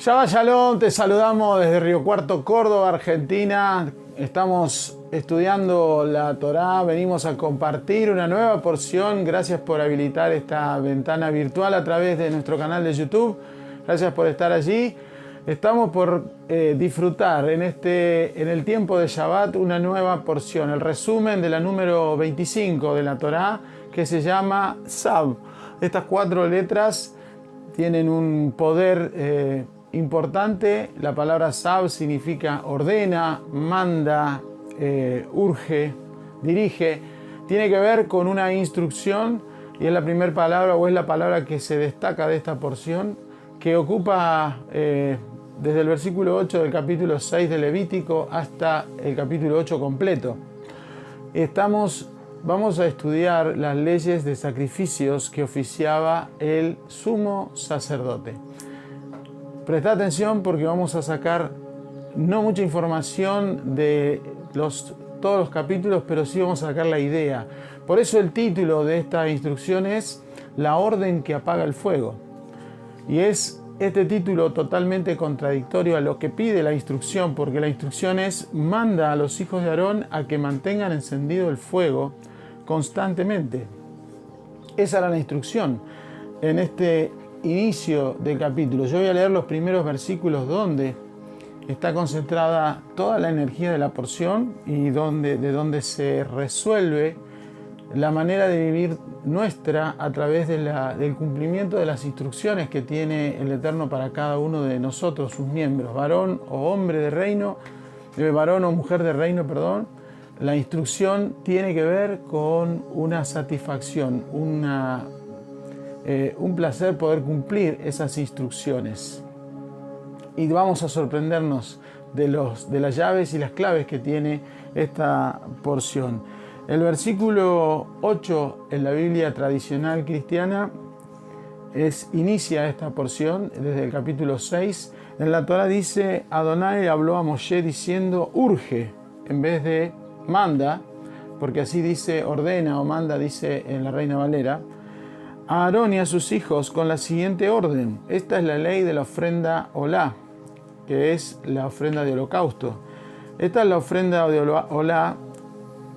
Shabbat Shalom, te saludamos desde Río Cuarto, Córdoba, Argentina. Estamos estudiando la Torá, venimos a compartir una nueva porción. Gracias por habilitar esta ventana virtual a través de nuestro canal de YouTube. Gracias por estar allí. Estamos por disfrutar en el tiempo de Shabbat una nueva porción, el resumen de la número 25 de la Torá, que se llama Tzav. Estas 4 letras tienen un poder importante. La palabra Tzav significa ordena, manda, urge, dirige. Tiene que ver con una instrucción y es la primera palabra o es la palabra que se destaca de esta porción, que ocupa desde el versículo 8 del capítulo 6 de Levítico hasta el capítulo 8 completo. Vamos a estudiar las leyes de sacrificios que oficiaba el sumo sacerdote. Presta atención porque vamos a sacar no mucha información de todos los capítulos, pero sí vamos a sacar la idea. Por eso el título de esta instrucción es La orden que apaga el fuego. Y es este título totalmente contradictorio a lo que pide la instrucción, porque la instrucción manda a los hijos de Aarón a que mantengan encendido el fuego constantemente. Esa era la instrucción en este inicio del capítulo. Yo voy a leer los primeros versículos donde está concentrada toda la energía de la porción y de donde se resuelve la manera de vivir nuestra a través del cumplimiento de las instrucciones que tiene el Eterno para cada uno de nosotros, sus miembros, varón o hombre de reino, varón o mujer de reino, perdón. La instrucción tiene que ver con una satisfacción, un placer poder cumplir esas instrucciones. Y vamos a sorprendernos de las llaves y las claves que tiene esta porción. El versículo 8 en la Biblia tradicional cristiana inicia esta porción desde el capítulo 6. En la Torá dice: Adonai habló a Moshe diciendo urge en vez de manda, porque así dice ordena o manda, dice en la Reina Valera, a Aarón y a sus hijos con la siguiente orden. Esta es la ley de la ofrenda olá, que es la ofrenda de holocausto. Esta es la ofrenda de olá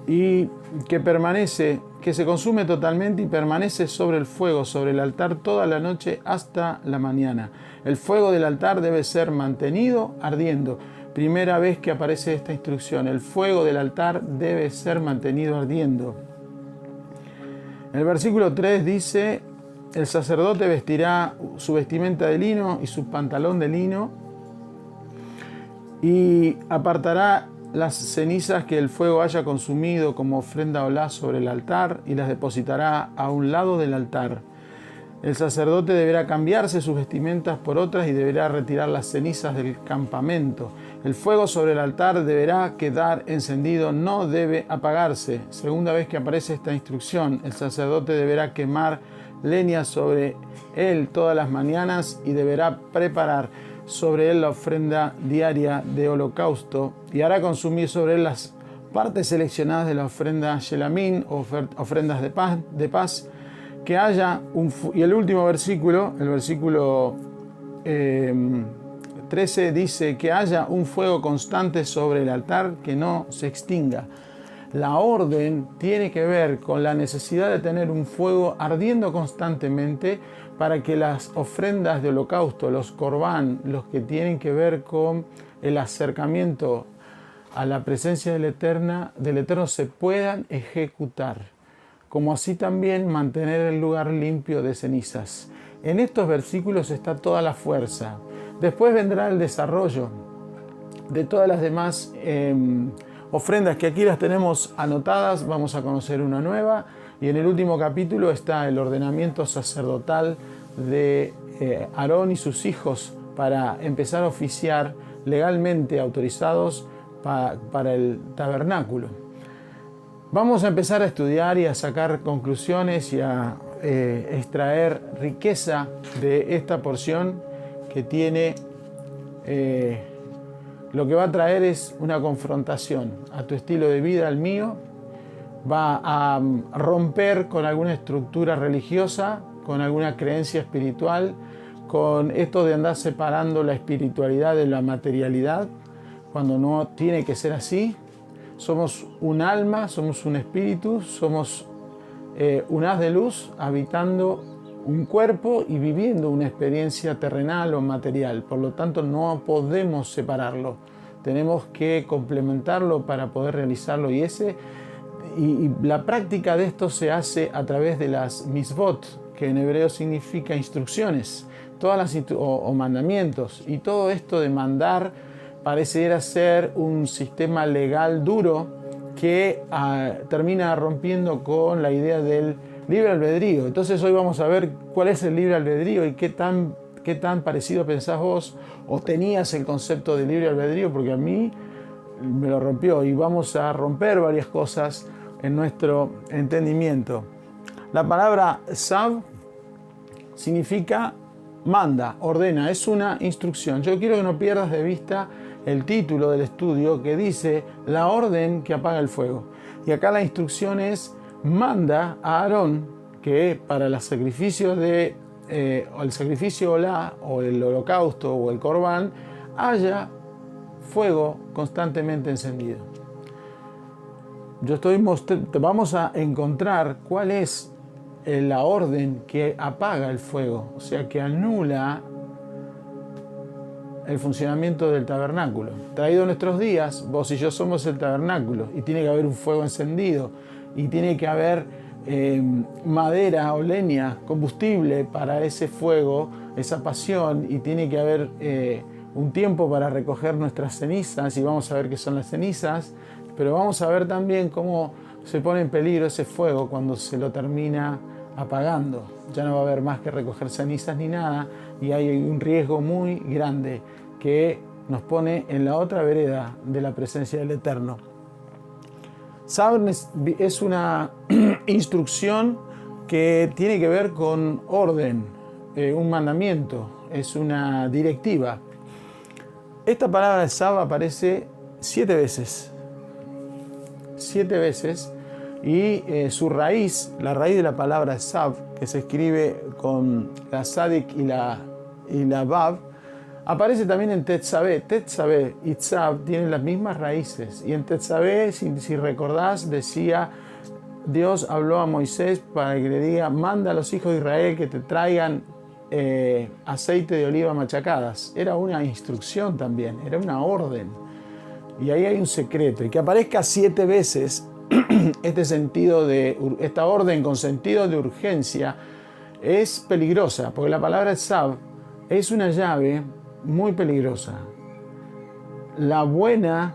y que se consume totalmente y permanece sobre el fuego, sobre el altar toda la noche hasta la mañana. El fuego del altar debe ser mantenido ardiendo. Primera vez que aparece esta instrucción, el fuego del altar debe ser mantenido ardiendo. El versículo 3 dice: el sacerdote vestirá su vestimenta de lino y su pantalón de lino y apartará las cenizas que el fuego haya consumido como ofrenda olá sobre el altar y las depositará a un lado del altar. El sacerdote deberá cambiarse sus vestimentas por otras y deberá retirar las cenizas del campamento. El fuego sobre el altar deberá quedar encendido, no debe apagarse. Segunda vez que aparece esta instrucción, el sacerdote deberá quemar leña sobre él todas las mañanas y deberá preparar sobre él la ofrenda diaria de holocausto y hará consumir sobre él las partes seleccionadas de la ofrenda shelamín o ofrendas de paz. Que haya y el último versículo, el versículo 13 dice que haya un fuego constante sobre el altar que no se extinga. La orden tiene que ver con la necesidad de tener un fuego ardiendo constantemente para que las ofrendas de holocausto, los corbán, los que tienen que ver con el acercamiento a la presencia del Eterno se puedan ejecutar, como así también mantener el lugar limpio de cenizas. En estos versículos está toda la fuerza. Después vendrá el desarrollo de todas las demás ofrendas que aquí las tenemos anotadas. Vamos a conocer una nueva. Y en el último capítulo está el ordenamiento sacerdotal de Aarón y sus hijos para empezar a oficiar legalmente autorizados para el tabernáculo. Vamos a empezar a estudiar y a sacar conclusiones y a extraer riqueza de esta porción que tiene, lo que va a traer es una confrontación a tu estilo de vida, al mío. Va a romper con alguna estructura religiosa, con alguna creencia espiritual, con esto de andar separando la espiritualidad de la materialidad, cuando no tiene que ser así. Somos un alma, somos un espíritu, somos un haz de luz habitando un cuerpo y viviendo una experiencia terrenal o material. Por lo tanto, no podemos separarlo. Tenemos que complementarlo para poder realizarlo. Y la práctica de esto se hace a través de las misvot, que en hebreo significa instrucciones, o mandamientos. Y todo esto de mandar pareciera ser un sistema legal duro que termina rompiendo con la idea del libre albedrío. Entonces hoy vamos a ver cuál es el libre albedrío y qué tan parecido pensás vos o tenías el concepto de libre albedrío, porque a mí me lo rompió, y vamos a romper varias cosas en nuestro entendimiento. La palabra Tzav significa manda, ordena, es una instrucción. Yo quiero que no pierdas de vista el título del estudio, que dice la orden que apaga el fuego. Y acá la instrucción es: manda a Aarón que para los sacrificios el sacrificio olá, o el holocausto, o el corbán, haya fuego constantemente encendido. Vamos a encontrar cuál es la orden que apaga el fuego, o sea, que anula el funcionamiento del tabernáculo. Traído a nuestros días, vos y yo somos el tabernáculo, y tiene que haber un fuego encendido, y tiene que haber madera o leña, combustible para ese fuego, esa pasión, y tiene que haber un tiempo para recoger nuestras cenizas, y vamos a ver qué son las cenizas, pero vamos a ver también cómo se pone en peligro ese fuego cuando se lo termina apagando. Ya no va a haber más que recoger cenizas ni nada, y hay un riesgo muy grande que nos pone en la otra vereda de la presencia del Eterno. Tzav es una instrucción que tiene que ver con orden, un mandamiento, es una directiva. Esta palabra Tzav aparece 7 veces. 7 veces. Y su raíz, la raíz de la palabra Tzav, que se escribe con la Sadik y la Vav, aparece también en Tetzaveh. Tetzaveh y Tzav tienen las mismas raíces. Y en Tetzaveh, si recordás, decía: Dios habló a Moisés para que le diga: manda a los hijos de Israel que te traigan aceite de oliva machacadas. Era una instrucción también, era una orden. Y ahí hay un secreto. Y que aparezca 7 veces esta orden con sentido de urgencia es peligrosa, porque la palabra Tzav es una llave muy peligrosa. La buena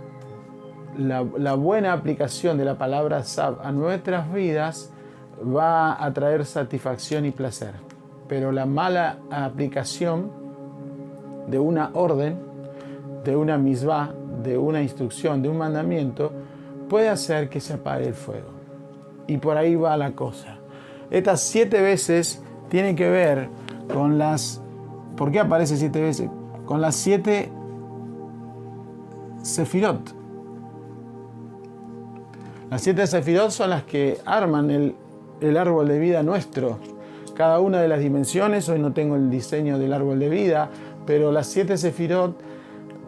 aplicación de la palabra Tzav a nuestras vidas va a traer satisfacción y placer, pero la mala aplicación de una orden, de una misvá, de una instrucción, de un mandamiento, puede hacer que se apague el fuego. Y por ahí va la cosa. Estas 7 veces tienen que ver con las... ¿Por qué aparece 7 veces? Con las 7 sefirot. Las 7 sefirot son las que arman el árbol de vida nuestro. Cada una de las dimensiones, hoy no tengo el diseño del árbol de vida, pero las 7 sefirot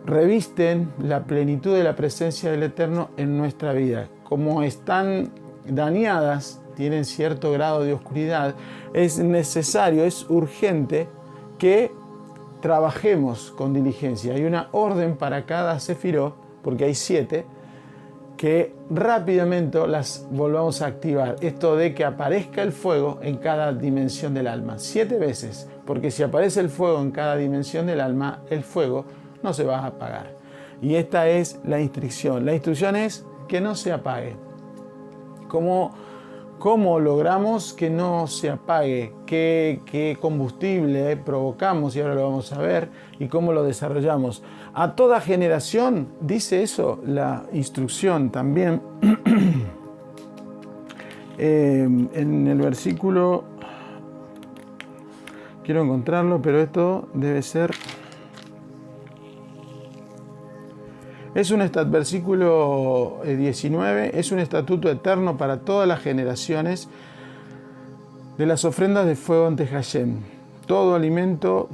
revisten la plenitud de la presencia del Eterno en nuestra vida. Como están dañadas, tienen cierto grado de oscuridad, es necesario, es urgente que trabajemos con diligencia. Hay una orden para cada sefirot, porque hay 7, que rápidamente las volvamos a activar. Esto de que aparezca el fuego en cada dimensión del alma. 7 veces, porque si aparece el fuego en cada dimensión del alma, el fuego no se va a apagar. Y esta es la instrucción. La instrucción es que no se apague. ¿Cómo logramos que no se apague? ¿Qué combustible provocamos? Y ahora lo vamos a ver. ¿Y cómo lo desarrollamos? A toda generación, dice eso la instrucción también. En el versículo, quiero encontrarlo, pero esto debe ser... Es un versículo 19, es un estatuto eterno para todas las generaciones de las ofrendas de fuego ante Hashem. Todo alimento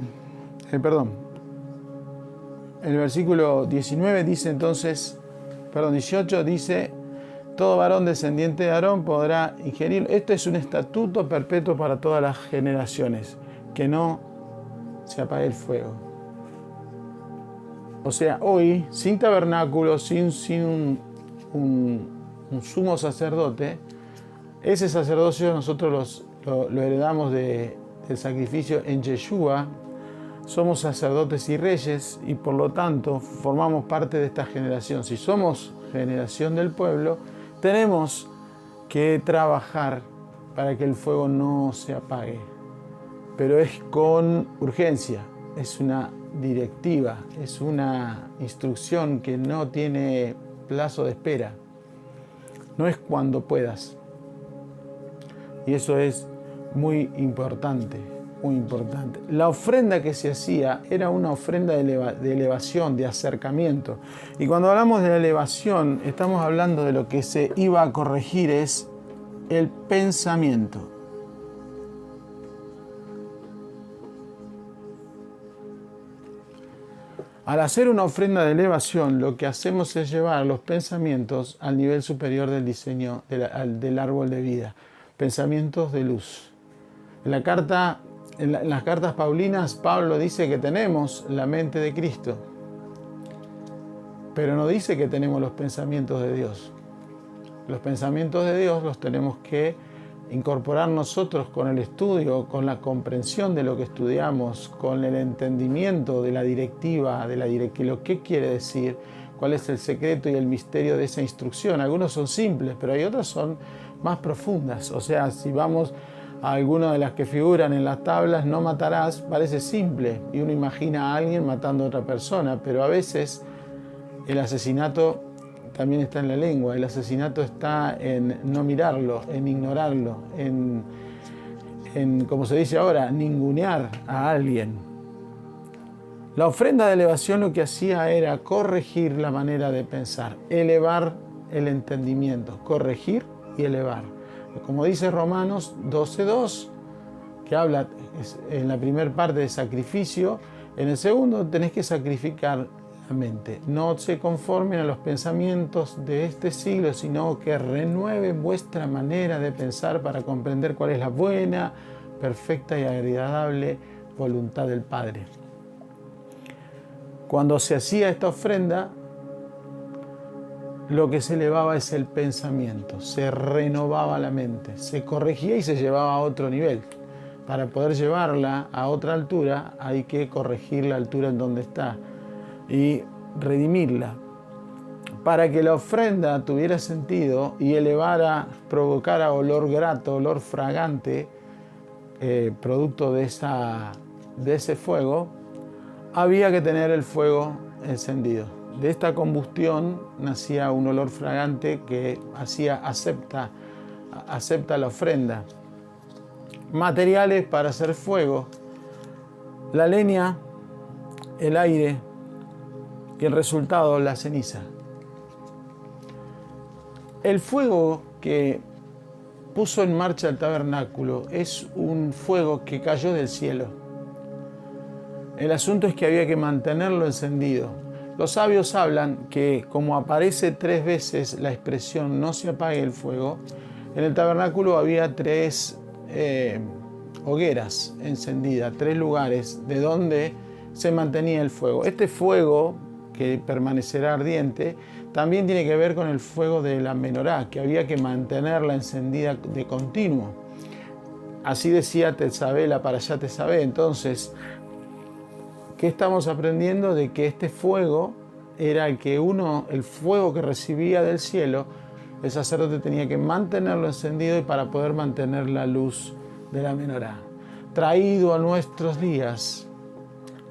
el versículo 19 dice entonces, 18 dice, todo varón descendiente de Aarón podrá ingerir. Esto es un estatuto perpetuo para todas las generaciones, que no se apague el fuego. O sea, hoy, sin tabernáculo, sin un sumo sacerdote, ese sacerdocio nosotros lo heredamos del sacrificio en Yeshua. Somos sacerdotes y reyes y por lo tanto formamos parte de esta generación. Si somos generación del pueblo, tenemos que trabajar para que el fuego no se apague. Pero es con urgencia, es una directiva, es una instrucción que no tiene plazo de espera. No es cuando puedas. Y eso es muy importante, muy importante. La ofrenda que se hacía era una ofrenda de elevación, de acercamiento. Y cuando hablamos de elevación, estamos hablando de lo que se iba a corregir es el pensamiento. Al hacer una ofrenda de elevación, lo que hacemos es llevar los pensamientos al nivel superior del diseño del árbol de vida. Pensamientos de luz. En las cartas paulinas, Pablo dice que tenemos la mente de Cristo, pero no dice que tenemos los pensamientos de Dios. Los pensamientos de Dios los tenemos que incorporar nosotros con el estudio, con la comprensión de lo que estudiamos, con el entendimiento de la directiva, lo que quiere decir, cuál es el secreto y el misterio de esa instrucción. Algunos son simples, pero hay otras son más profundas. O sea, si vamos a alguna de las que figuran en las tablas, no matarás, parece simple y uno imagina a alguien matando a otra persona, pero a veces el asesinato también está en la lengua, el asesinato está en no mirarlo, en ignorarlo, en como se dice ahora, ningunear a alguien. La ofrenda de elevación lo que hacía era corregir la manera de pensar, elevar el entendimiento, corregir y elevar. Como dice Romanos 12:2, que habla en la primera parte de sacrificio, en el segundo tenés que sacrificar la mente. No se conformen a los pensamientos de este siglo, sino que renueven vuestra manera de pensar para comprender cuál es la buena, perfecta y agradable voluntad del Padre. Cuando se hacía esta ofrenda, lo que se elevaba es el pensamiento, se renovaba la mente, se corregía y se llevaba a otro nivel. Para poder llevarla a otra altura hay que corregir la altura en donde está y redimirla. Para que la ofrenda tuviera sentido y elevara, provocara olor grato, olor fragante, producto de ese fuego, había que tener el fuego encendido. De esta combustión nacía un olor fragante que acepta la ofrenda. Materiales para hacer fuego: la leña, el aire y el resultado, la ceniza. El fuego que puso en marcha el tabernáculo es un fuego que cayó del cielo. El asunto es que había que mantenerlo encendido. Los sabios hablan que como aparece 3 veces la expresión no se apague el fuego, en el tabernáculo había 3 hogueras encendidas, 3 lugares de donde se mantenía el fuego. Este fuego, que permanecerá ardiente, también tiene que ver con el fuego de la menorá, que había que mantenerla encendida de continuo. Así decía Tetzabé, la Parashá Tetzabé. Entonces, ¿qué estamos aprendiendo? De que este fuego era el fuego que recibía del cielo, el sacerdote tenía que mantenerlo encendido y para poder mantener la luz de la menorá. Traído a nuestros días,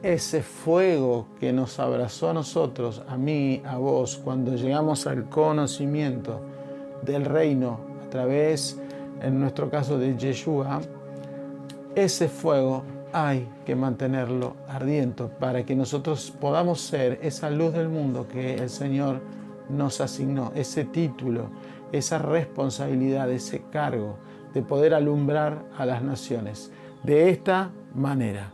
ese fuego que nos abrazó a nosotros, a mí, a vos, cuando llegamos al conocimiento del reino a través, en nuestro caso, de Yeshua, ese fuego hay que mantenerlo ardiente para que nosotros podamos ser esa luz del mundo que el Señor nos asignó, ese título, esa responsabilidad, ese cargo de poder alumbrar a las naciones. De esta manera,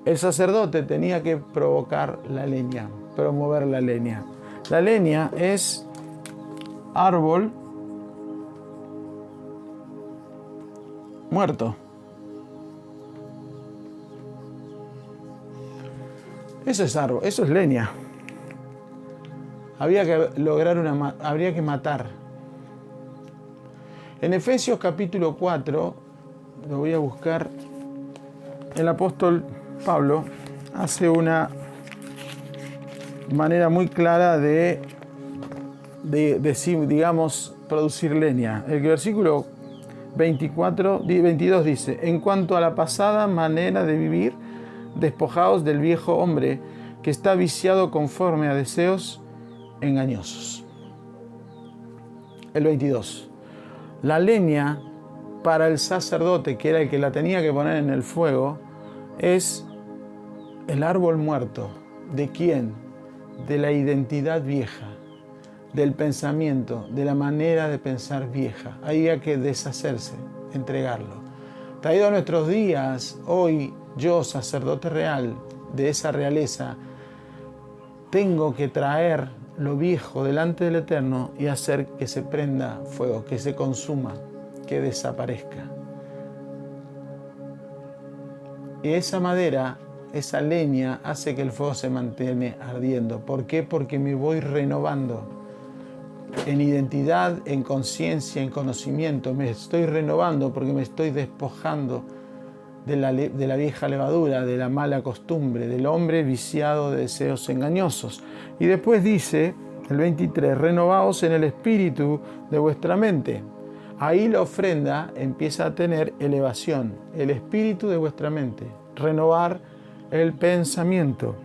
El sacerdote tenía que provocar la leña, promover la leña. La leña es árbol muerto. Eso es árbol, eso es leña. Habría que matar. En Efesios capítulo 4, lo voy a buscar, el apóstol Pablo hace una manera muy clara de digamos, producir leña. El versículo 22 dice: en cuanto a la pasada manera de vivir, despojaos del viejo hombre que está viciado conforme a deseos engañosos. El 22. La leña para el sacerdote, que era el que la tenía que poner en el fuego, es el árbol muerto. ¿De quién? De la identidad vieja, del pensamiento, de la manera de pensar vieja. Había que deshacerse, entregarlo. Traído a nuestros días, hoy yo, sacerdote real de esa realeza, tengo que traer lo viejo delante del Eterno y hacer que se prenda fuego, que se consuma, que desaparezca. Y esa madera, esa leña, hace que el fuego se mantenga ardiendo. ¿Por qué? Porque me voy renovando en identidad, en conciencia, en conocimiento. Me estoy renovando porque me estoy despojando de la vieja levadura, de la mala costumbre, del hombre viciado de deseos engañosos. Y después dice, el 23, renovaos en el espíritu de vuestra mente. Ahí la ofrenda empieza a tener elevación, el espíritu de vuestra mente, renovar el pensamiento.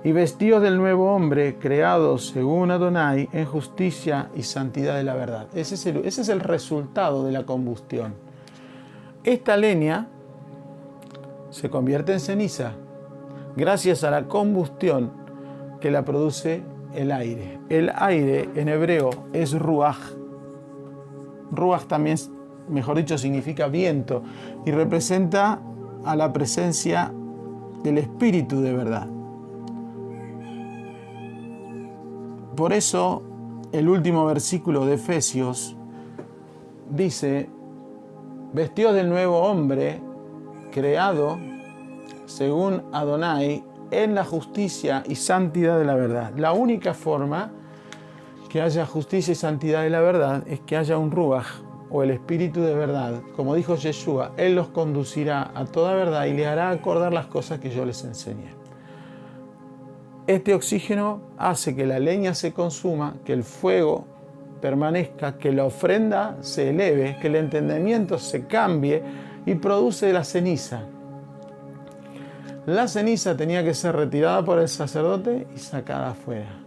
Y vestíos del nuevo hombre, creado según Adonai, en justicia y santidad de la verdad. Ese es el resultado de la combustión. Esta leña se convierte en ceniza gracias a la combustión que la produce el aire. El aire en hebreo es ruaj. Ruaj también, mejor dicho, significa viento y representa a la presencia del Espíritu de verdad. Por eso, el último versículo de Efesios dice: vestíos del nuevo hombre, creado según Adonai, en la justicia y santidad de la verdad. La única forma que haya justicia y santidad de la verdad es que haya un ruaj, o el espíritu de verdad. Como dijo Yeshua, Él los conducirá a toda verdad y les hará acordar las cosas que yo les enseñé. Este oxígeno hace que la leña se consuma, que el fuego permanezca, que la ofrenda se eleve, que el entendimiento se cambie y produce la ceniza. La ceniza tenía que ser retirada por el sacerdote y sacada afuera.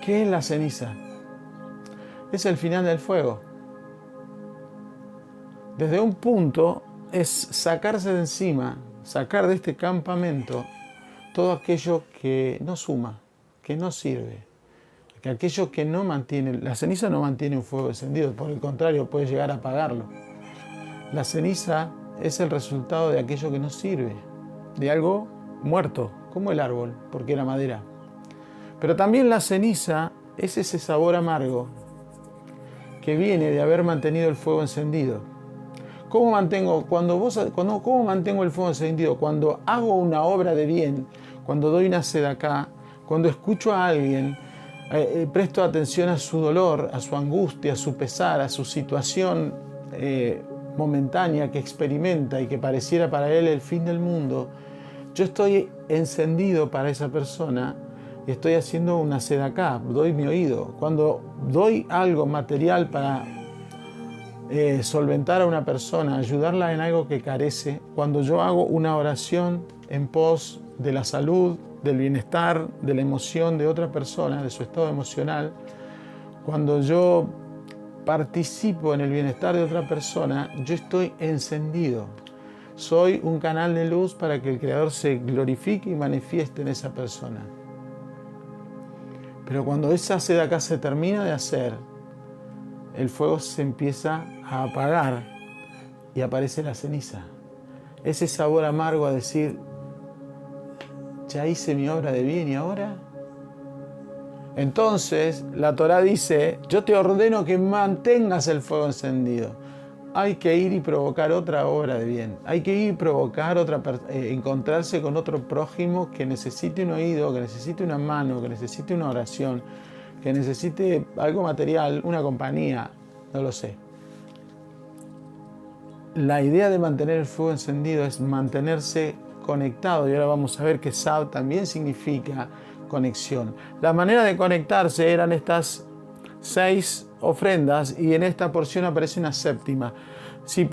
¿Qué es la ceniza? Es el final del fuego. Desde un punto es sacarse de encima, sacar de este campamento todo aquello que no suma, que no sirve, que aquello que no mantiene. La ceniza no mantiene un fuego encendido, por el contrario, puede llegar a apagarlo. La ceniza es el resultado de aquello que no sirve, de algo muerto, como el árbol, porque era madera. Pero también la ceniza es ese sabor amargo que viene de haber mantenido el fuego encendido. ¿Cómo mantengo el fuego encendido? Cuando hago una obra de bien, cuando doy una sedacá, cuando escucho a alguien, presto atención a su dolor, a su angustia, a su pesar, a su situación momentánea que experimenta y que pareciera para él el fin del mundo. Yo estoy encendido para esa persona y estoy haciendo una sedacá, doy mi oído. Cuando doy algo material para solventar a una persona, ayudarla en algo que carece, cuando yo hago una oración en pos de la salud, del bienestar, de la emoción de otra persona, de su estado emocional, cuando yo participo en el bienestar de otra persona, yo estoy encendido. Soy un canal de luz para que el Creador se glorifique y manifieste en esa persona. Pero cuando esa sedacá se termina de hacer, el fuego se empieza a apagar y aparece la ceniza. ese sabor amargo a decir, ya hice mi obra de bien y ahora. Entonces la Torá dice, yo te ordeno que mantengas el fuego encendido. Hay que ir y provocar otra obra de bien. Hay que ir y provocar encontrarse con otro prójimo que necesite un oído, que necesite una mano, que necesite una oración, que necesite algo material, una compañía, no lo sé. La idea de mantener el fuego encendido es mantenerse conectado, y ahora vamos a ver que Sab también significa conexión. La manera de conectarse eran estas 6 ofrendas y en esta porción aparece una séptima. Si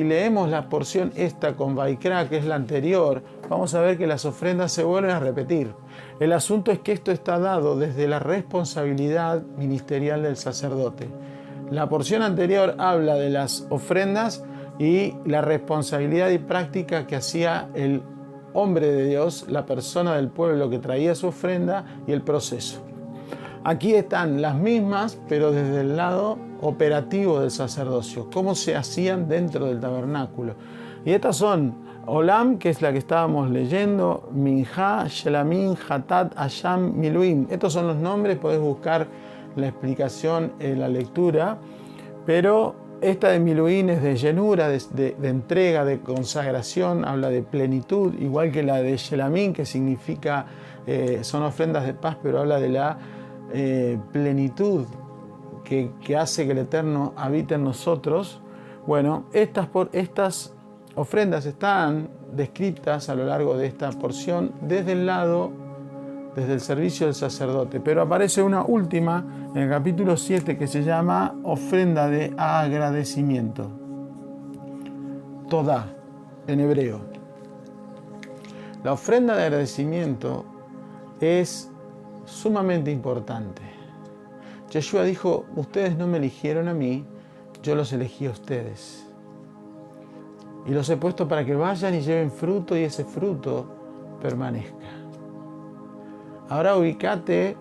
leemos la porción esta con Vaikra, que es la anterior, vamos a ver que las ofrendas se vuelven a repetir. El asunto es que esto está dado desde la responsabilidad ministerial del sacerdote. La porción anterior habla de las ofrendas y la responsabilidad y práctica que hacía el hombre de Dios, la persona del pueblo que traía su ofrenda y el proceso. Aquí están las mismas, pero desde el lado operativo del sacerdocio, cómo se hacían dentro del tabernáculo. Y estas son Olam, que es la que estábamos leyendo, Minjá, Shelamin, Hatat, Asham, Miluim. Estos son los nombres, podés buscar la explicación en la lectura, pero esta de Miluim es de llenura, de entrega, de consagración, habla de plenitud, igual que la de Shelamin, que significa, son ofrendas de paz, pero habla de la plenitud que hace que el Eterno habite en nosotros. Bueno, estas ofrendas están descritas a lo largo de esta porción desde el servicio del sacerdote, pero aparece una última en el capítulo 7 que se llama ofrenda de agradecimiento, Todá en hebreo. La ofrenda de agradecimiento es sumamente importante. Yeshua dijo, ustedes no me eligieron a mí, yo los elegí a ustedes. Y los he puesto para que vayan y lleven fruto y ese fruto permanezca. Ahora ubícate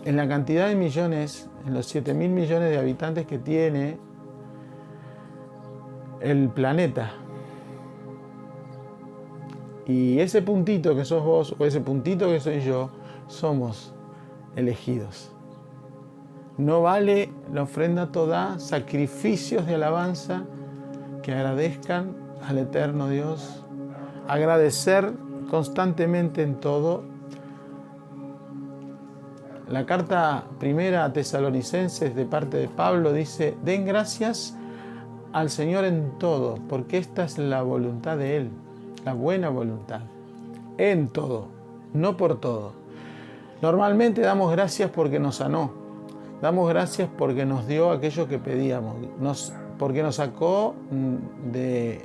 en la cantidad de millones, en los 7.000 millones de habitantes que tiene el planeta. Y ese puntito que sos vos o ese puntito que soy yo, somos elegidos. No vale la ofrenda toda, sacrificios de alabanza que agradezcan al eterno Dios. Agradecer constantemente en todo. La carta primera a Tesalonicenses de parte de Pablo dice, den gracias al Señor en todo, porque esta es la voluntad de Él, la buena voluntad. En todo, no por todo. Normalmente damos gracias porque nos sanó. Damos gracias porque nos dio aquello que pedíamos, porque nos sacó de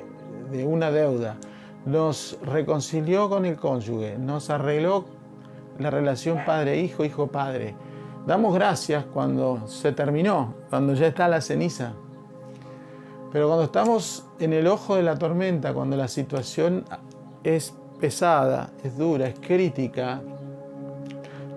una deuda, nos reconcilió con el cónyuge, nos arregló la relación padre-hijo, hijo-padre. Damos gracias cuando se terminó, cuando ya está la ceniza. Pero cuando estamos en el ojo de la tormenta, cuando la situación es pesada, es dura, es crítica,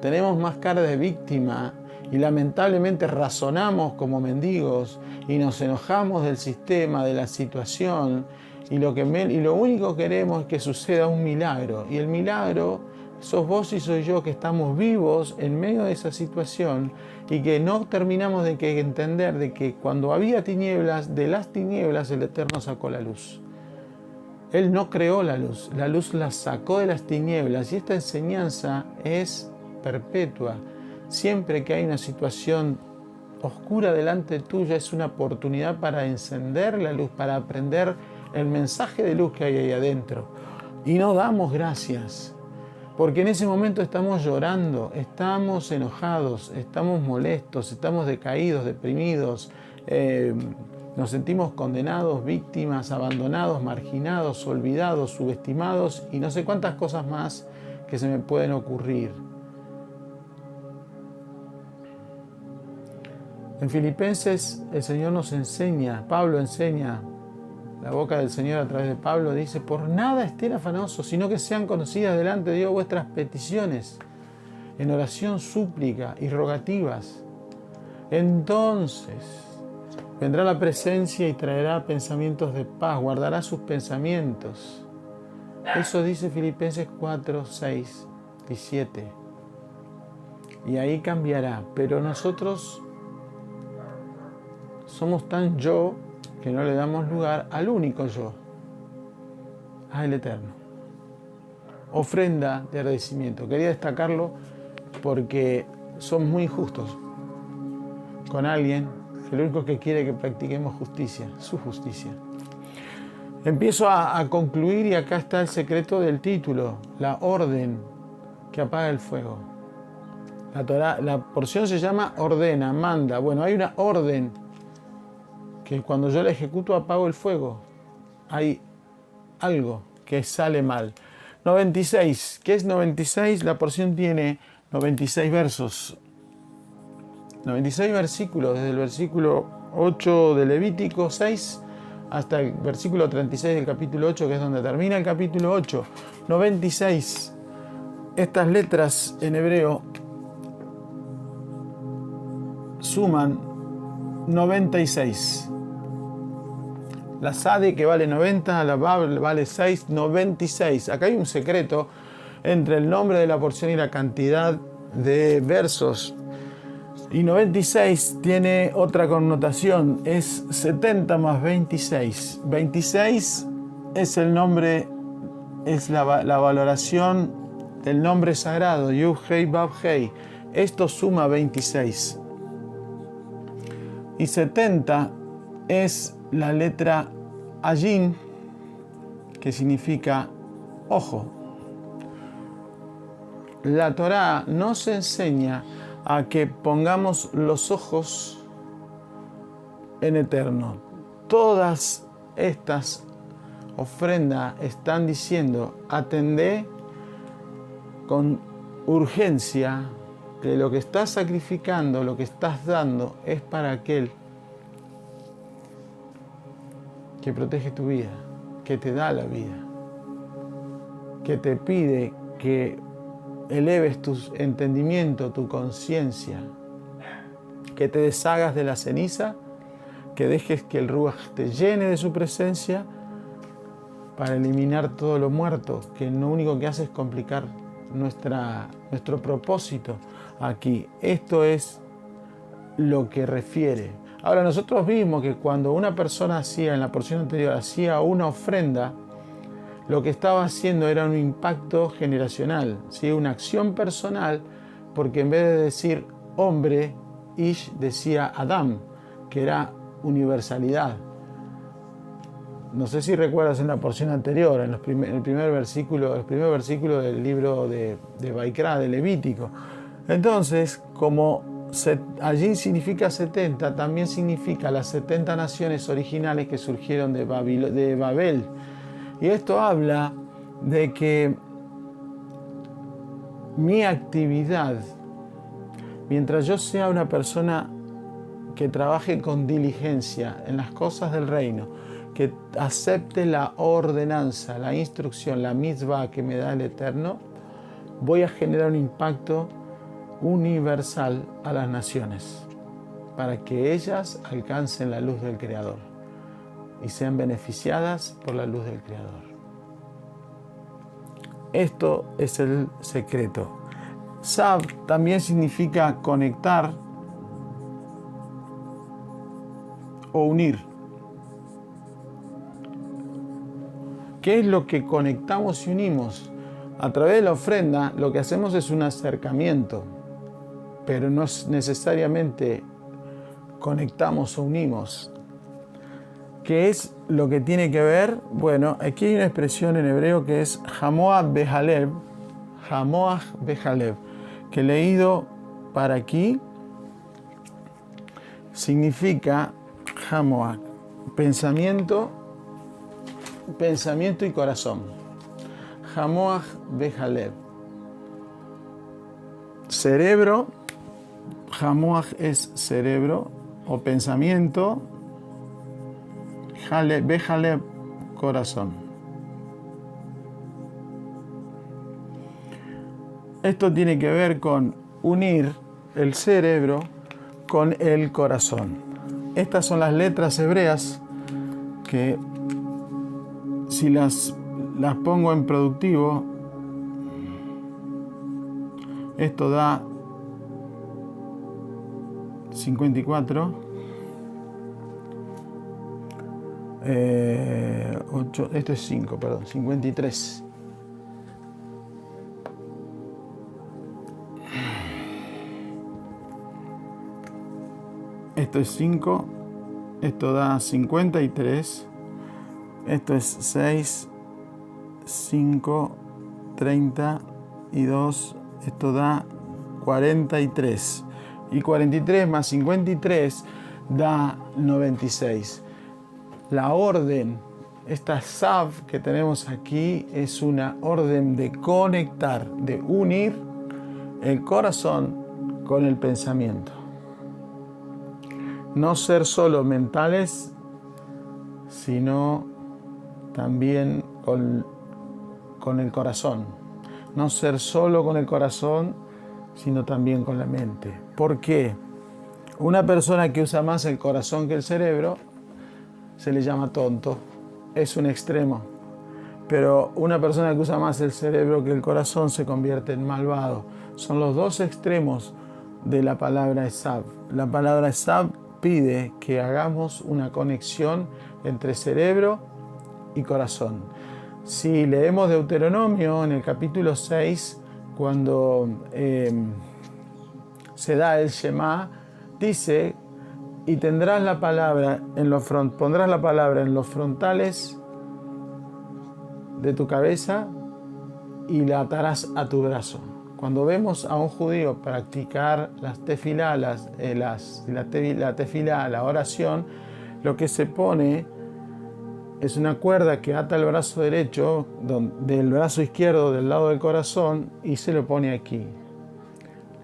tenemos más cara de víctima y lamentablemente razonamos como mendigos y nos enojamos del sistema, de la situación y lo único que queremos es que suceda un milagro. Y el milagro sos vos y soy yo que estamos vivos en medio de esa situación y que no terminamos de entender de que cuando había tinieblas, de las tinieblas el Eterno sacó la luz. Él no creó la luz la sacó de las tinieblas y esta enseñanza es perpetua. Siempre que hay una situación oscura delante tuya es una oportunidad para encender la luz, para aprender el mensaje de luz que hay ahí adentro. Y no damos gracias, porque en ese momento estamos llorando, estamos enojados, estamos molestos, estamos decaídos, deprimidos, nos sentimos condenados, víctimas, abandonados, marginados, olvidados, subestimados y no sé cuántas cosas más que se me pueden ocurrir. En Filipenses el Señor nos enseña, Pablo enseña, la boca del Señor a través de Pablo dice, por nada estén afanosos, sino que sean conocidas delante de Dios vuestras peticiones, en oración, súplica y rogativas. Entonces, Vendrá la presencia y traerá pensamientos de paz, guardará sus pensamientos. Eso dice Filipenses 4, 6 y 7. Y ahí cambiará. Pero nosotros somos tan yo que no le damos lugar al único yo, al Eterno. Ofrenda de agradecimiento. Quería destacarlo porque somos muy injustos con alguien que lo único que quiere es que practiquemos justicia, su justicia. Empiezo a concluir y acá está el secreto del título, la orden que apaga el fuego. La porción se llama ordena, manda. Bueno, hay una orden que cuando yo la ejecuto apago el fuego. Hay algo que sale mal. 96. ¿Qué es 96? La porción tiene 96 versos. 96 versículos, desde el versículo 8 de Levítico 6 hasta el versículo 36 del capítulo 8, que es donde termina el capítulo 8. 96. Estas letras en hebreo suman 96. La Sade, que vale 90, la Bab vale 6, 96. Acá hay un secreto entre el nombre de la porción y la cantidad de versos. Y 96 tiene otra connotación, es 70 más 26. 26 es el nombre, es la valoración del nombre sagrado, Yud Hei Vav Hei. Esto suma 26. Y 70 es la letra Ayin, que significa ojo. La Torá nos enseña a que pongamos los ojos en Eterno. Todas estas ofrendas están diciendo, atendé con urgencia que lo que estás sacrificando, lo que estás dando, es para aquel que protege tu vida, que te da la vida, que te pide que eleves tu entendimiento, tu conciencia, que te deshagas de la ceniza, que dejes que el Ruach te llene de su presencia para eliminar todo lo muerto, que lo único que hace es complicar nuestro propósito aquí. Esto es lo que refiere. Ahora, nosotros vimos que cuando una persona hacía, en la porción anterior, hacía una ofrenda, lo que estaba haciendo era un impacto generacional, ¿sí? Una acción personal, porque en vez de decir hombre, Ish decía Adam, que era universalidad. No sé si recuerdas en la porción anterior, en el primer versículo del libro de Vaikra, de Levítico. Entonces, como allí significa 70, también significa las 70 naciones originales que surgieron de Babel. Y esto habla de que mi actividad, mientras yo sea una persona que trabaje con diligencia en las cosas del reino, que acepte la ordenanza, la instrucción, la mitzvah que me da el Eterno, voy a generar un impacto universal a las naciones, para que ellas alcancen la luz del Creador y sean beneficiadas por la luz del Creador. Esto es el secreto. Sab también significa conectar o unir. ¿Qué es lo que conectamos y unimos? A través de la ofrenda lo que hacemos es un acercamiento, pero no necesariamente conectamos o unimos. ¿Qué es lo que tiene que ver? Bueno, aquí hay una expresión en hebreo que es Hamoah Behalev, que leído para aquí significa Hamoah, pensamiento y corazón. Hamoah Behalev. Cerebro, Hamoah es cerebro o pensamiento, Behalev, corazón. Esto tiene que ver con unir el cerebro con el corazón. Estas son las letras hebreas que si las pongo en productivo, esto da 54, 8, esto es 5, perdón, 53. Esto es 5, esto da 53, esto es 6, 5, 32, esto da 43. Y 43 más 53 da 96. La orden, esta Sav que tenemos aquí, es una orden de conectar, de unir el corazón con el pensamiento. No ser solo mentales, sino también con el corazón. No ser solo con el corazón, sino también con la mente. ¿Por qué? Una persona que usa más el corazón que el cerebro se le llama tonto. Es un extremo. Pero una persona que usa más el cerebro que el corazón se convierte en malvado. Son los dos extremos de la palabra Esav. La palabra Esav pide que hagamos una conexión entre cerebro y corazón. Si leemos Deuteronomio en el capítulo 6, cuando se da el Shema, dice: y tendrás la palabra pondrás la palabra en los frontales de tu cabeza y la atarás a tu brazo. Cuando vemos a un judío practicar las tefilá, la tefilá, la oración, lo que se pone es una cuerda que ata el brazo derecho del brazo izquierdo del lado del corazón y se lo pone aquí.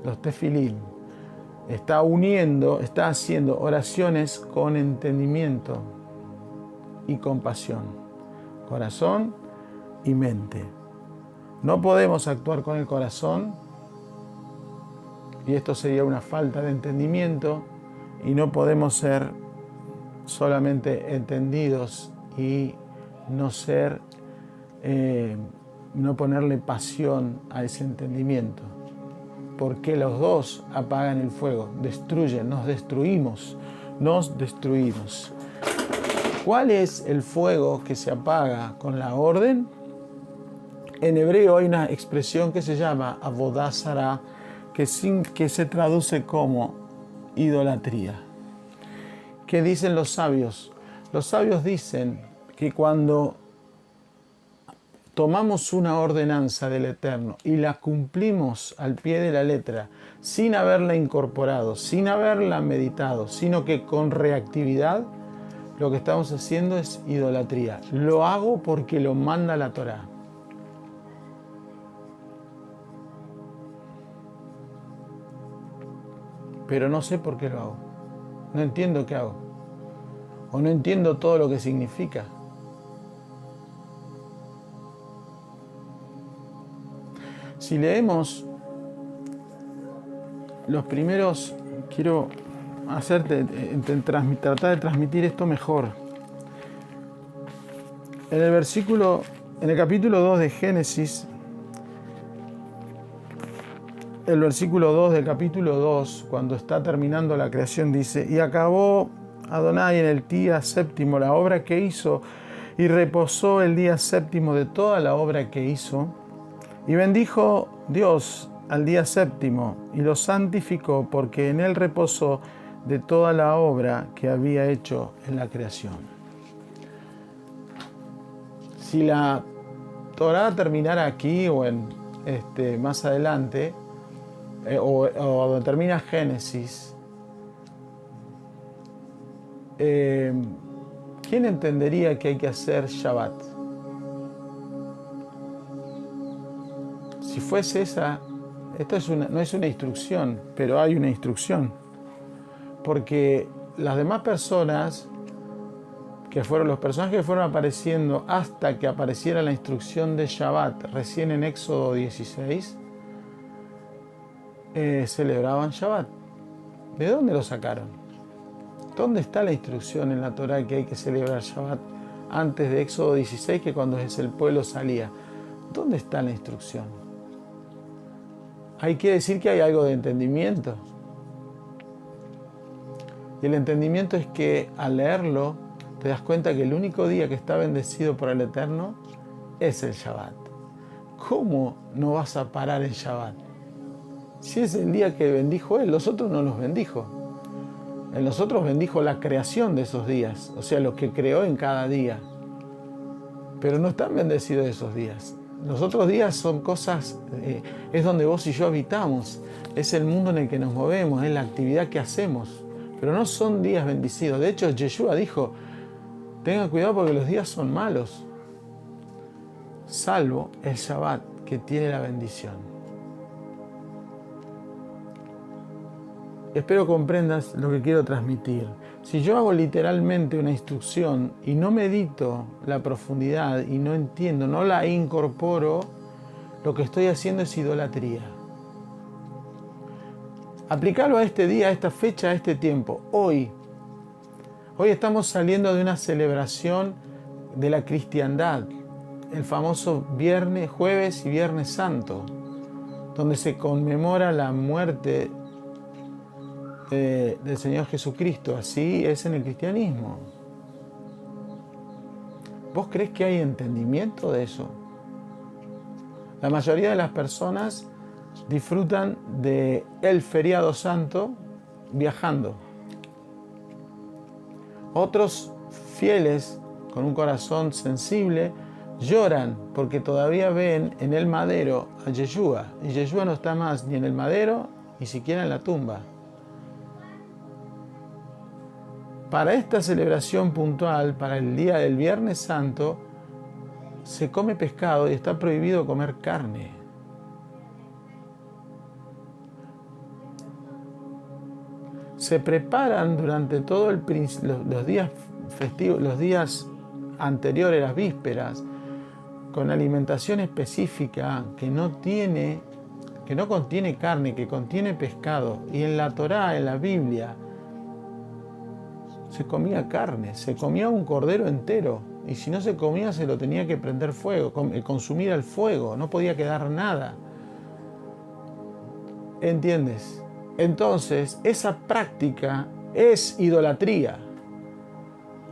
Los tefilín. Está uniendo, está haciendo oraciones con entendimiento y compasión. Corazón y mente. No podemos actuar con el corazón y esto sería una falta de entendimiento, y no podemos ser solamente entendidos y no ponerle pasión a ese entendimiento, porque los dos apagan el fuego, destruyen, nos destruimos. ¿Cuál es el fuego que se apaga con la orden? En hebreo hay una expresión que se llama avodah zará, que se traduce como idolatría. ¿Qué dicen los sabios? Los sabios dicen que cuando tomamos una ordenanza del Eterno y la cumplimos al pie de la letra, sin haberla incorporado, sin haberla meditado, sino que con reactividad, lo que estamos haciendo es idolatría. Lo hago porque lo manda la Torá. Pero no sé por qué lo hago. No entiendo qué hago. O no entiendo todo lo que significa. Si leemos los primeros, quiero tratar de transmitir esto mejor. En el capítulo 2 de Génesis, el versículo 2 del capítulo 2, cuando está terminando la creación, dice: y acabó Adonai en el día séptimo la obra que hizo, y reposó el día séptimo de toda la obra que hizo. Y bendijo Dios al día séptimo y lo santificó, porque en él reposó de toda la obra que había hecho en la creación. Si la Torá terminara aquí o más adelante, o donde termina Génesis, ¿quién entendería que hay que hacer Shabbat? Si fuese esa, no es una instrucción, pero hay una instrucción. Porque las demás personas, los personajes que fueron apareciendo hasta que apareciera la instrucción de Shabbat, recién en Éxodo 16, celebraban Shabbat. ¿De dónde lo sacaron? ¿Dónde está la instrucción en la Torá que hay que celebrar Shabbat antes de Éxodo 16, que cuando el pueblo salía? ¿Dónde está la instrucción? Hay que decir que hay algo de entendimiento. Y el entendimiento es que al leerlo te das cuenta que el único día que está bendecido por el Eterno es el Shabbat. ¿Cómo no vas a parar en Shabbat? Si es el día que bendijo Él, los otros no los bendijo. En los otros bendijo la creación de esos días, o sea, lo que creó en cada día. Pero no están bendecidos esos días. Los otros días son cosas, es donde vos y yo habitamos, es el mundo en el que nos movemos, es la actividad que hacemos. Pero no son días bendecidos. De hecho, Yeshua dijo, tengan cuidado porque los días son malos, salvo el Shabbat, que tiene la bendición. Espero comprendas lo que quiero transmitir. Si yo hago literalmente una instrucción y no medito la profundidad y no entiendo, no la incorporo, lo que estoy haciendo es idolatría. Aplicarlo a este día, a esta fecha, a este tiempo. Hoy estamos saliendo de una celebración de la cristiandad, el famoso jueves y viernes santo, donde se conmemora la muerte del Señor Jesucristo. Así es en el cristianismo. ¿Vos crees que hay entendimiento de eso? La mayoría de las personas disfrutan del feriado santo viajando. Otros fieles, con un corazón sensible, lloran porque todavía ven en el madero a Yeshua. Y Yeshua no está más ni en el madero, ni siquiera en la tumba. Para esta celebración puntual, para el día del Viernes Santo, se come pescado y está prohibido comer carne. Se preparan durante todo los días festivos, los días anteriores, las vísperas, con alimentación específica que no contiene carne, que contiene pescado. Y en la Torá, en la Biblia, se comía carne, se comía un cordero entero, y si no se comía se lo tenía que prender fuego, consumir al fuego, no podía quedar nada. ¿Entiendes? Entonces, esa práctica es idolatría.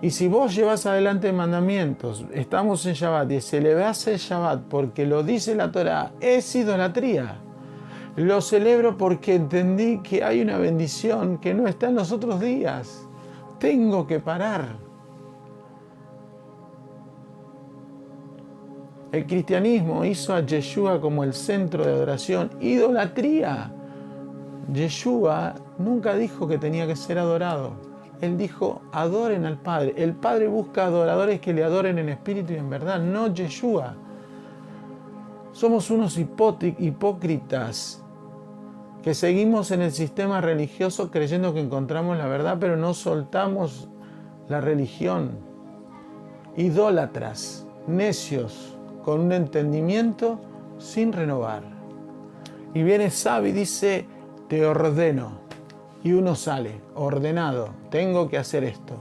Y si vos llevas adelante mandamientos, estamos en Shabbat y celebrás el Shabbat porque lo dice la Torá, es idolatría. Lo celebro porque entendí que hay una bendición que no está en los otros días. Tengo que parar. El cristianismo hizo a Yeshua como el centro de adoración. Idolatría. Yeshua nunca dijo que tenía que ser adorado. Él dijo, adoren al Padre. El Padre busca adoradores que le adoren en espíritu y en verdad, no Yeshua. Somos unos hipócritas que seguimos en el sistema religioso creyendo que encontramos la verdad, pero no soltamos la religión. Idólatras, necios, con un entendimiento sin renovar. Y viene Sabi y dice, te ordeno. Y uno sale, ordenado, tengo que hacer esto.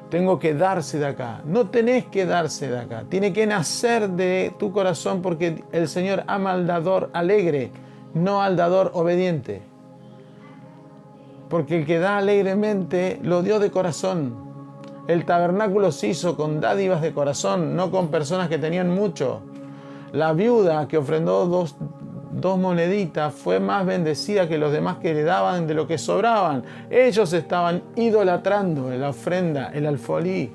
Tengo que darse de acá. No tenés que darse de acá. Tiene que nacer de tu corazón porque el Señor ama al dador alegre, no al dador obediente. Porque el que da alegremente lo dio de corazón. El tabernáculo se hizo con dádivas de corazón, no con personas que tenían mucho. La viuda que ofrendó dos moneditas fue más bendecida que los demás que le daban de lo que sobraban. Ellos estaban idolatrando en la ofrenda, el alfolí,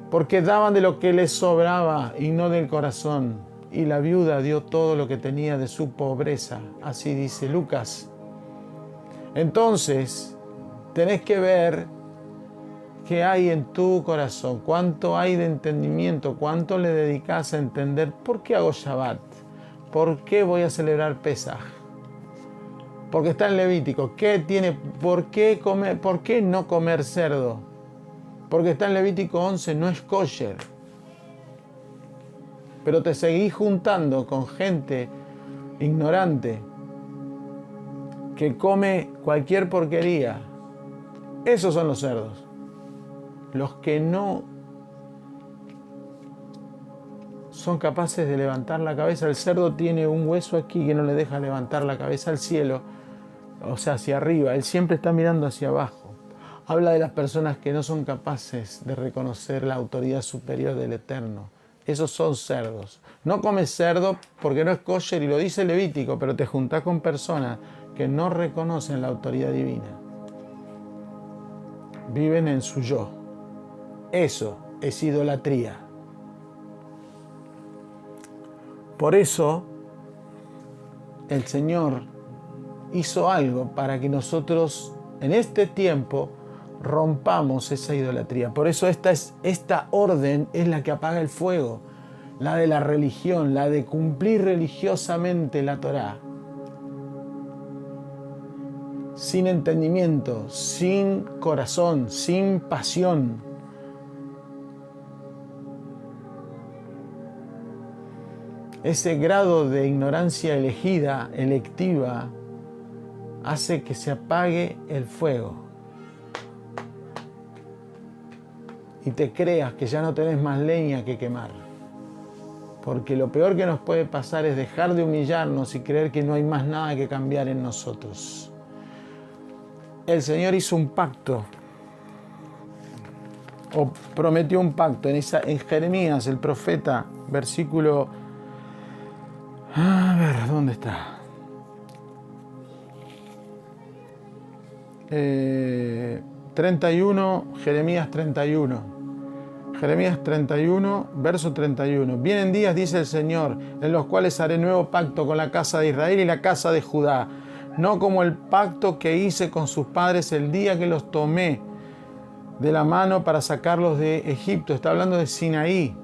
porque daban de lo que les sobraba y no del corazón. Y la viuda dio todo lo que tenía de su pobreza. Así dice Lucas. Entonces, tenés que ver qué hay en tu corazón, cuánto hay de entendimiento, cuánto le dedicas a entender por qué hago Shabbat, por qué voy a celebrar Pesaj, porque está en Levítico, por qué no comer cerdo, porque está en Levítico 11, no es kosher. Pero te seguís juntando con gente ignorante que come cualquier porquería Esos son los cerdos. Los que no son capaces de levantar la cabeza. El cerdo tiene un hueso aquí que no le deja levantar la cabeza al cielo, o sea, hacia arriba. Él siempre está mirando hacia abajo. Habla de las personas que no son capaces de reconocer la autoridad superior del Eterno. Esos son cerdos. No comes cerdo porque no es kosher y lo dice Levítico, pero te juntás con personas que no reconocen la autoridad divina. Viven en su yo. Eso es idolatría. Por eso el Señor hizo algo para que nosotros en este tiempo rompamos esa idolatría. Por eso esta orden es la que apaga el fuego, la de la religión, la de cumplir religiosamente la Torá. Sin entendimiento, sin corazón, sin pasión. Ese grado de ignorancia electiva, hace que se apague el fuego. Y te creas que ya no tenés más leña que quemar. Porque lo peor que nos puede pasar es dejar de humillarnos y creer que no hay más nada que cambiar en nosotros. El Señor hizo un pacto, o prometió un pacto en Jeremías, el profeta, versículo... A ver, ¿dónde está? 31, Jeremías 31. Jeremías 31, verso 31. Vienen días, dice el Señor, en los cuales haré nuevo pacto con la casa de Israel y la casa de Judá, no como el pacto que hice con sus padres el día que los tomé de la mano para sacarlos de Egipto. Está hablando de Sinaí,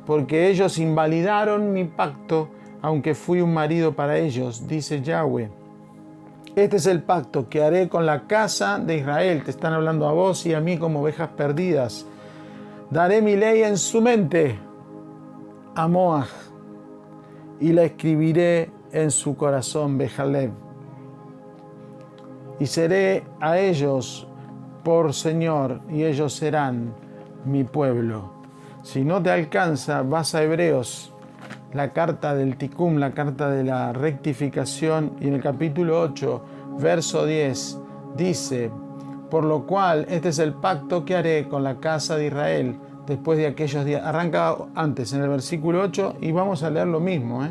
porque ellos invalidaron mi pacto, aunque fui un marido para ellos, dice Yahweh. Este es el pacto que haré con la casa de Israel. Te están hablando a vos y a mí como ovejas perdidas. Daré mi ley en su mente, a Moaj, y la escribiré en su corazón, Bejalev. Y seré a ellos por Señor, y ellos serán mi pueblo. Si no te alcanza, vas a Hebreos, la carta del Tikum, la carta de la rectificación, y en el capítulo 8, verso 10, dice: por lo cual este es el pacto que haré con la casa de Israel después de aquellos días. Arranca antes en el versículo 8 y vamos a leer lo mismo.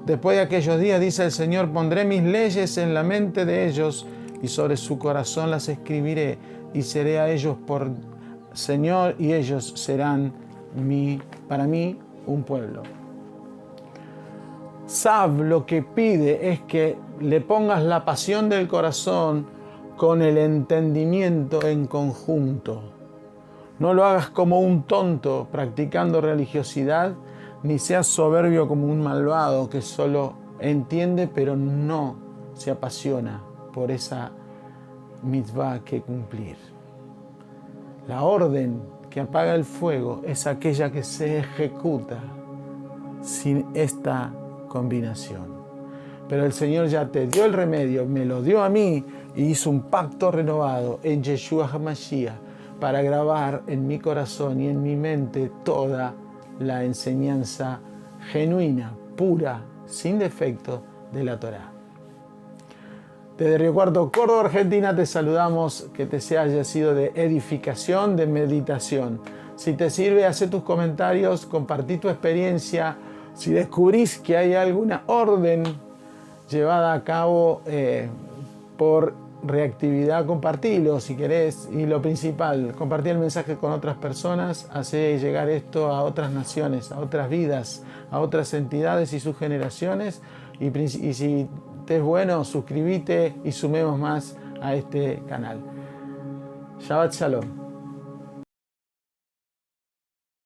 Después de aquellos días, dice el Señor, pondré mis leyes en la mente de ellos y sobre su corazón las escribiré, y seré a ellos por Señor y ellos serán para mí un pueblo. Sab lo que pide es que le pongas la pasión del corazón con el entendimiento en conjunto. No lo hagas como un tonto practicando religiosidad, ni seas soberbio como un malvado que solo entiende pero no se apasiona por esa mitzvah que cumplir. La orden que apaga el fuego es aquella que se ejecuta sin esta combinación. Pero el Señor ya te dio el remedio, me lo dio a mí y hizo un pacto renovado en Yeshua HaMashiach para grabar en mi corazón y en mi mente toda la enseñanza genuina, pura, sin defecto de la Torá. Desde Río Cuarto, Córdoba, Argentina, te saludamos, que te haya sido de edificación, de meditación. Si te sirve, haz tus comentarios, compartí tu experiencia. Si descubrís que hay alguna orden llevada a cabo por reactividad, compartilo si querés. Y lo principal, compartí el mensaje con otras personas, hacer llegar esto a otras naciones, a otras vidas, a otras entidades y sus generaciones. Y si te es bueno, suscríbete y sumemos más a este canal. Shabbat Shalom.